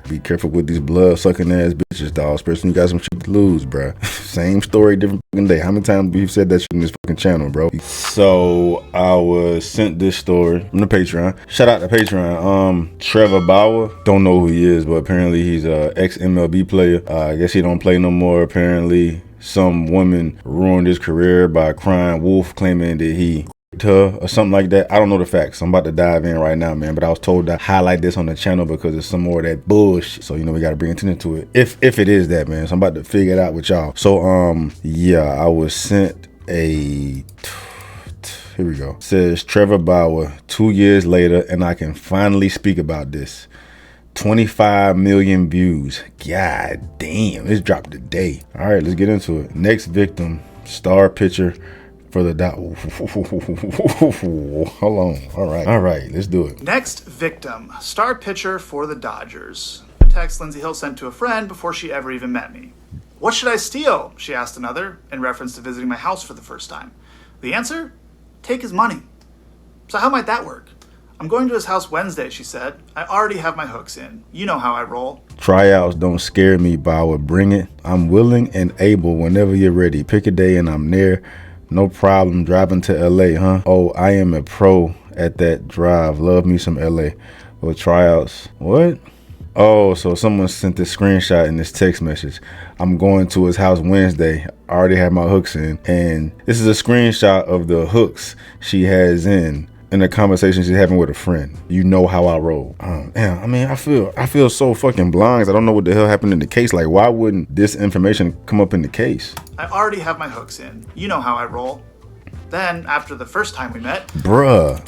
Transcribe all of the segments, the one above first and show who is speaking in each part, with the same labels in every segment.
Speaker 1: Be careful with these blood-sucking ass bitches, dog. Especially when you got some shit to lose, bruh. Same story, different fucking day. How many times we've said that shit in this fucking channel, bro? So, I was sent this story from the Patreon. Shout out to Patreon. Trevor Bauer. Don't know who he is, but apparently he's a ex-MLB player. I guess he don't play no more, apparently. Some woman ruined his career by crying wolf, claiming that he her or something like that. I don't know the facts. I'm about to dive in right now, man, but I was told to highlight this on the channel because it's some more of that bullshit. So, we got to bring attention to it. If it is that, man. So I'm about to figure it out with y'all. So, yeah, I was sent a... Here we go. It says Trevor Bauer, 2 years later, and I can finally speak about this. 25 million views. God damn, it's dropped today. All right, let's get into it. Next victim, star pitcher for the Hold on. All right, let's do it.
Speaker 2: Next victim, star pitcher for the Dodgers. A text Lindsey Hill sent to a friend before she ever even met me. What should I steal? She asked another, in reference to visiting my house for the first time. The answer? Take his money. So how might that work? I'm going to his house Wednesday, she said. I already have my hooks in. You know how I roll.
Speaker 1: Tryouts don't scare me, Bauer. Bring it. I'm willing and able whenever you're ready. Pick a day and I'm there. No problem driving to LA, huh? Oh, I am a pro at that drive. Love me some LA. Well, tryouts. What? Oh, so someone sent this screenshot in this text message. I'm going to his house Wednesday. I already have my hooks in. And this is a screenshot of the hooks she has in a conversation she's having with a friend. You know how I roll. Damn, I mean, I feel so fucking blind. I don't know what the hell happened in the case. Like, why wouldn't this information come up in the case?
Speaker 2: I already have my hooks in. You know how I roll. Then, after the first time we met...
Speaker 1: Bruh,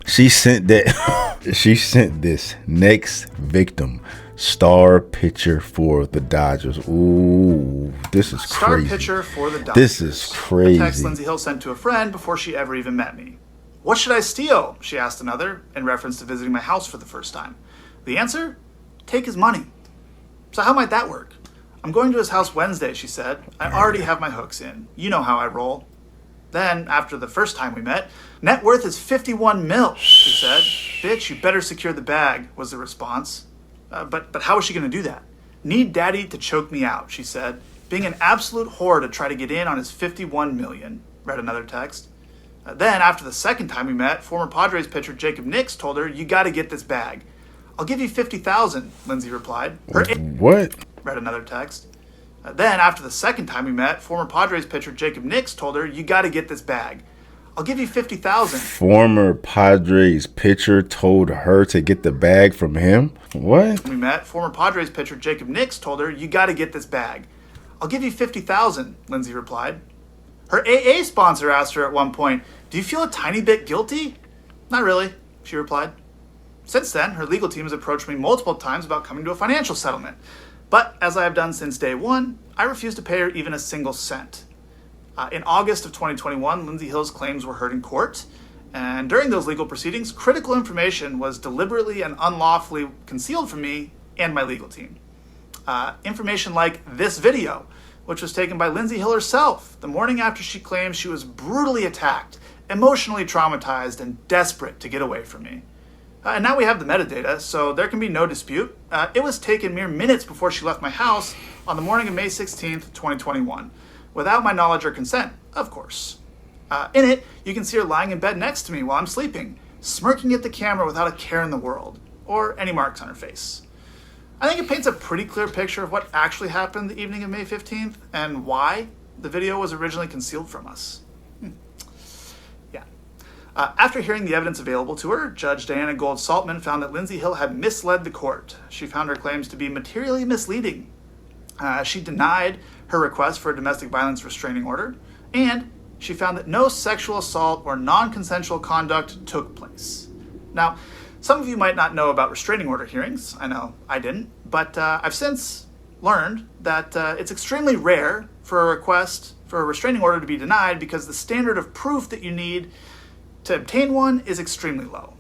Speaker 1: she sent that. She sent this. Next victim, star pitcher for the Dodgers. Ooh, this is crazy.
Speaker 2: Star pitcher for the Dodgers.
Speaker 1: This is crazy.
Speaker 2: A text Lindsey Hill sent to a friend before she ever even met me. What should I steal? She asked another, in reference to visiting my house for the first time. The answer? Take his money. So how might that work? I'm going to his house Wednesday, she said. I already have my hooks in. You know how I roll. Then, after the first time we met, net worth is 51 mil, she said. Bitch, you better secure the bag, was the response. But how is she going to do that? Need daddy to choke me out, she said. Being an absolute whore to try to get in on his 51 million, read another text. Then, after the second time we met, former Padres pitcher Jacob Nix told her, you got to get this bag. I'll give you 50,000, Lindsey replied.
Speaker 1: What?
Speaker 2: Read another text. Then, after the second time we met, former Padres pitcher Jacob Nix told her, you got to get this bag. I'll give you 50,000.
Speaker 1: Former Padres pitcher told her to get the bag from him? What?
Speaker 2: We met, former Padres pitcher Jacob Nix told her, you got to get this bag. I'll give you 50,000, Lindsey replied. Her AA sponsor asked her at one point, do you feel a tiny bit guilty? Not really, she replied. Since then, her legal team has approached me multiple times about coming to a financial settlement. But, as I have done since day one, I refuse to pay her even a single cent. In August of 2021, Lindsey Hill's claims were heard in court. And during those legal proceedings, critical information was deliberately and unlawfully concealed from me and my legal team. Information like this video, which was taken by Lindsey Hill herself the morning after she claimed she was brutally attacked, emotionally traumatized, and desperate to get away from me. And now we have the metadata, so there can be no dispute. It was taken mere minutes before she left my house on the morning of May 16th, 2021, without my knowledge or consent, of course. In it, you can see her lying in bed next to me while I'm sleeping, smirking at the camera without a care in the world, or any marks on her face. I think it paints a pretty clear picture of what actually happened the evening of May 15th and why the video was originally concealed from us. Yeah. After hearing the evidence available to her, Judge Diana Gold-Saltman found that Lindsey Hill had misled the court. She found her claims to be materially misleading. She denied her request for a domestic violence restraining order, and she found that no sexual assault or non-consensual conduct took place. Now, some of you might not know about restraining order hearings. I know I didn't, but I've since learned that it's extremely rare for a request for a restraining order to be denied because the standard of proof that you need to obtain one is extremely low.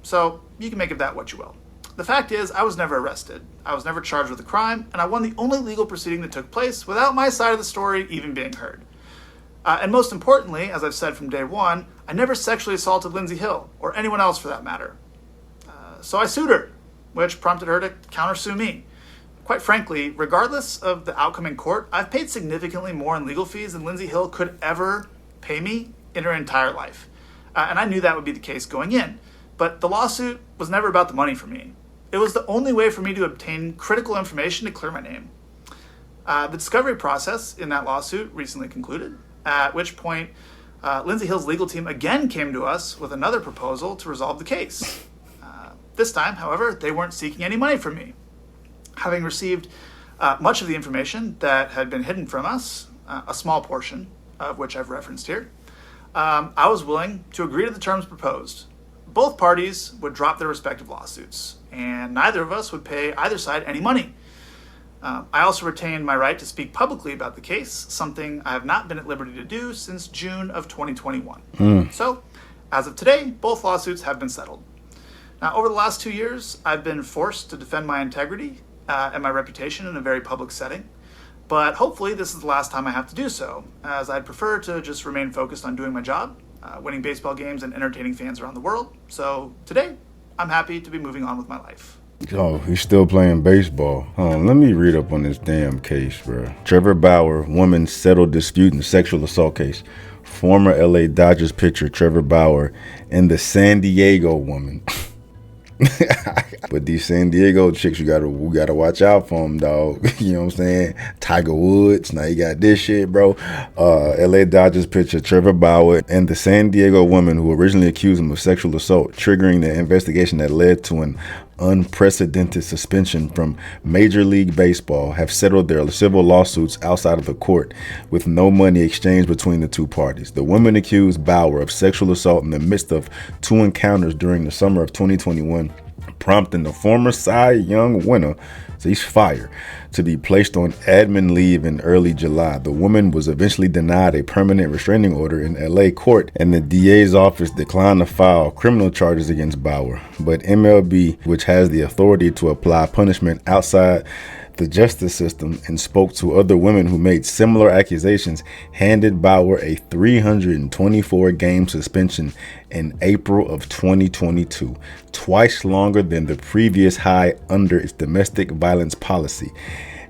Speaker 2: So you can make of that what you will. The fact is, I was never arrested. I was never charged with a crime, and I won the only legal proceeding that took place without my side of the story even being heard. And most importantly, as I've said from day one, I never sexually assaulted Lindsey Hill, or anyone else for that matter. So I sued her, which prompted her to countersue me. Quite frankly, regardless of the outcome in court, I've paid significantly more in legal fees than Lindsay Hill could ever pay me in her entire life. And I knew that would be the case going in. But the lawsuit was never about the money for me. It was the only way for me to obtain critical information to clear my name. The discovery process in that lawsuit recently concluded, at which point Lindsay Hill's legal team again came to us with another proposal to resolve the case. This time, however, they weren't seeking any money from me. Having received much of the information that had been hidden from us, a small portion of which I've referenced here, I was willing to agree to the terms proposed. Both parties would drop their respective lawsuits, and neither of us would pay either side any money. I also retained my right to speak publicly about the case, something I have not been at liberty to do since June of 2021. So, as of today, both lawsuits have been settled. Now, over the last 2 years, I've been forced to defend my integrity and my reputation in a very public setting, but hopefully this is the last time I have to do so, as I'd prefer to just remain focused on doing my job, winning baseball games and entertaining fans around the world. So today, I'm happy to be moving on with my life.
Speaker 1: Oh, he's still playing baseball. Let me read up on this damn case, bro. Trevor Bauer, woman settled dispute in sexual assault case. Former LA Dodgers pitcher Trevor Bauer and the San Diego woman. But these San Diego chicks, we gotta watch out for them, dog. You know what I'm saying? Tiger Woods, now you got this shit, bro. LA Dodgers pitcher Trevor Bauer and the San Diego woman who originally accused him of sexual assault, triggering the investigation that led to an unprecedented suspension from Major League Baseball, have settled their civil lawsuits outside of the court with no money exchanged between the two parties. The woman accused Bauer of sexual assault in the midst of two encounters during the summer of 2021, prompting the former Cy Young winner, ceasefire, to be placed on admin leave in early July. The woman was eventually denied a permanent restraining order in LA court, and the DA's office declined to file criminal charges against Bauer. But MLB, which has the authority to apply punishment outside the justice system and spoke to other women who made similar accusations, handed Bauer a 324-game suspension in April of 2022, twice longer than the previous high under its domestic violence policy.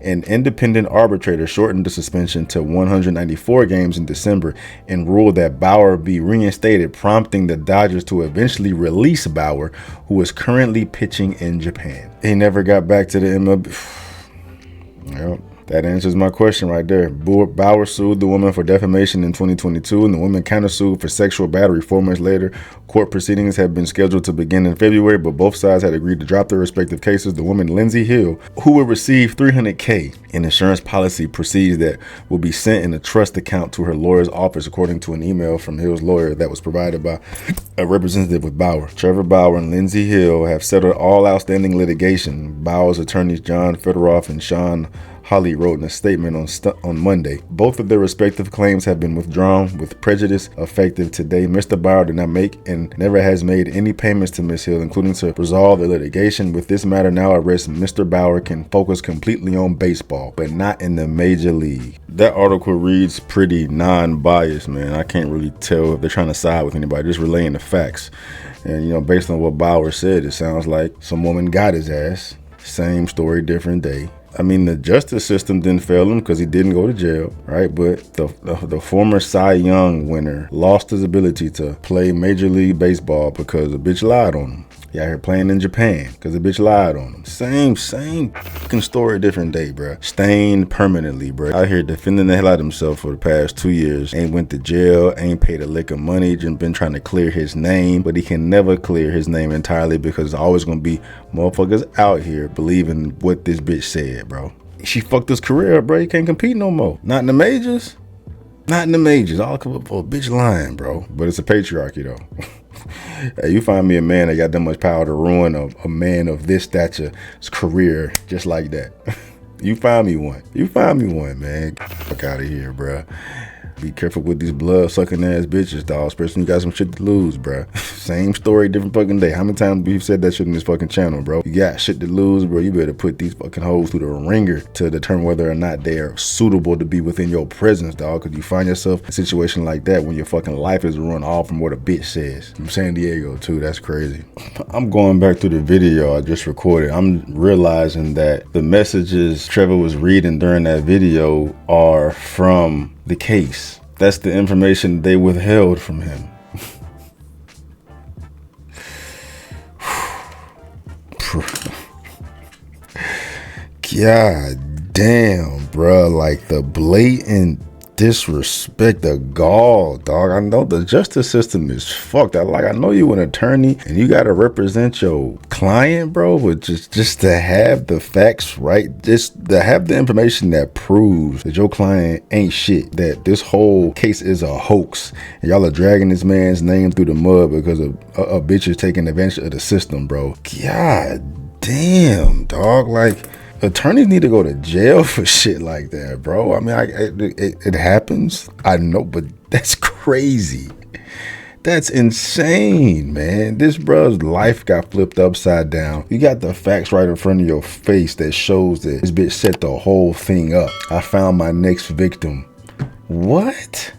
Speaker 1: An independent arbitrator shortened the suspension to 194 games in December and ruled that Bauer be reinstated, prompting the Dodgers to eventually release Bauer, who is currently pitching in Japan. He never got back to the MLB. Yep. That answers my question right there. Bauer sued the woman for defamation in 2022, and the woman countersued for sexual battery 4 months later. Court proceedings had been scheduled to begin in February, but both sides had agreed to drop their respective cases. The woman, Lindsay Hill, who will receive $300K in insurance policy proceeds that will be sent in a trust account to her lawyer's office, according to an email from Hill's lawyer that was provided by a representative with Bauer. Trevor Bauer and Lindsay Hill have settled all outstanding litigation. Bauer's attorneys John Fedoroff and Sean Holly wrote in a statement on Monday. Both of their respective claims have been withdrawn with prejudice effective today. Mr. Bauer did not make and never has made any payments to Ms. Hill, including to resolve the litigation. With this matter now at rest, Mr. Bauer can focus completely on baseball, but not in the major league. That article reads pretty non-biased, man. I can't really tell if they're trying to side with anybody, just relaying the facts. And, you know, based on what Bauer said, it sounds like some woman got his ass. Same story, different day. I mean, the justice system didn't fail him because he didn't go to jail, right? But the former Cy Young winner lost his ability to play Major League Baseball because a bitch lied on him. He out here playing in Japan because a bitch lied on him. Same fucking story, different day, bro. Stained permanently, bro. Out here defending the hell out of himself for the past 2 years. Ain't went to jail, ain't paid a lick of money, just been trying to clear his name. But he can never clear his name entirely because there's always gonna be motherfuckers out here believing what this bitch said, bro. She fucked his career up, bro. He can't compete no more. Not in the majors. Not in the majors. All come up for a bitch lying, bro. But it's a patriarchy, though. Hey, you find me a man that got that much power to ruin a man of this stature's career just like that. You find me one. You find me one, man. Fuck out of here, bro. Be careful with these blood sucking ass bitches, dog. Especially when you got some shit to lose, bro. Same story, different fucking day. How many times we've said that shit in this fucking channel, bro? You got shit to lose, bro. You better put these fucking hoes through the ringer to determine whether or not they are suitable to be within your presence, dog. Cause you find yourself in a situation like that when your fucking life is run all from what a bitch says. From San Diego too, that's crazy. I'm going back to the video I just recorded. I'm realizing that the messages Trevor was reading during that video are from the case. That's the information they withheld from him. God damn, bruh. Like the blatant disrespect, the gall, dog. I know the justice system is fucked. I know you an attorney and you gotta represent your client, bro, but just to have the facts right, just to have the information that proves that your client ain't shit, that this whole case is a hoax, and y'all are dragging this man's name through the mud because a bitch is taking advantage of the system, bro. God damn, dog. Like, attorneys need to go to jail for shit like that, bro. I mean, it happens. I know, but that's crazy. That's insane, man. This bruh's life got flipped upside down. You got the facts right in front of your face that shows that this bitch set the whole thing up. I found my next victim. What?